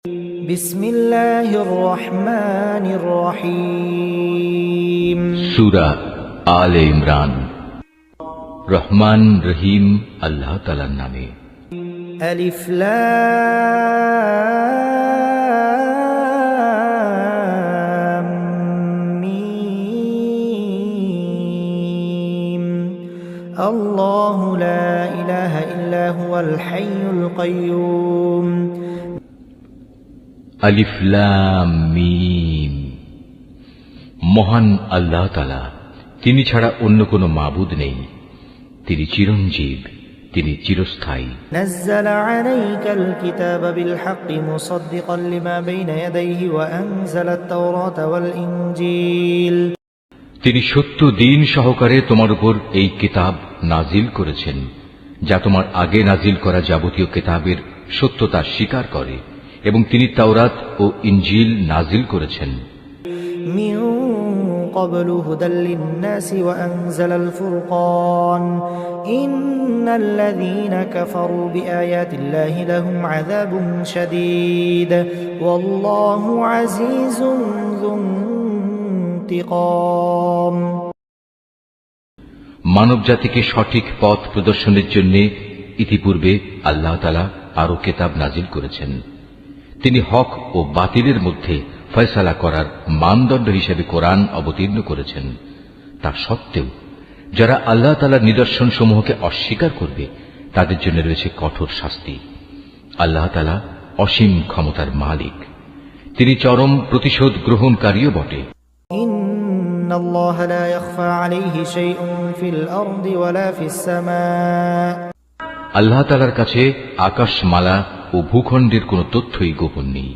বিসমিল্লাহির রহমানির রহিম। সূরা আলে ইমরান। রহমান রহিম আল্লাহ তাআলার নামে। আলিফ লাম মিম। আল্লাহু লা ইলাহা ইল্লা হুয়াল হাইয়ুল কাইয়্যুম। আলিফ লাম মিম। মহান আল্লাহ তাআলা, তিনি ছাড়া অন্য কোনো মাবুদ নেই। তিনি চিরঞ্জীব, তিনি চিরস্থায়ী। নাযালা আলাইকাল কিতাবা বিল হাক্কি মুসাদ্দিকান লিমা বাইনা ইয়াদাইহি ওয়া আনজালা আত-তাওরাতা ওয়াল ইনজিল। তিনি সত্য দিন সহকারে তোমার উপর এই কিতাব নাজিল করেছেন, যা তোমার আগে নাজিল করা যাবতীয় কিতাবের সত্যতা স্বীকার করে, এবং তিনি তাওরাত ও ইনজিল নাজিল করেছেন। মিন ক্বাবলু হুদাল লিন-নাসি ওয়া আনজালাল ফুরকান ইন্নাল্লাযীনা কাফারু বিআয়াতিল্লাহি লাহুম আযাবুন শাদীদ ওয়াল্লাহু আজিজুন যু ইনতিকাম। মানব জাতিকে সঠিক পথ প্রদর্শনের জন্য ইতিপূর্বে আল্লাহ তাআলা আরো কিতাব নাজিল করেছেন। তিনি হক ও বাতিলের মধ্যে ফয়সালা করার মানদণ্ড হিসেবে কোরআন অবতীর্ণ করেছেন। তা সত্ত্বেও যারা আল্লাহ তাআলার নিদর্শন সমূহকে অস্বীকার করবে, তাদের জন্য রয়েছে কঠোর শাস্তি। আল্লাহ তাআলা অসীম ক্ষমতার মালিক, তিনি চরম প্রতিশোধ গ্রহণকারীও বটে। ইন্নাল্লাহা লা ইয়াখফা আলাইহি শাইউন ফিল আরদি ওয়ালা ফিস সামা। আল্লাহ তাআলার কাছে আকাশমালা ও ভূখণ্ডের কোনো তথ্যই গোপন নেই।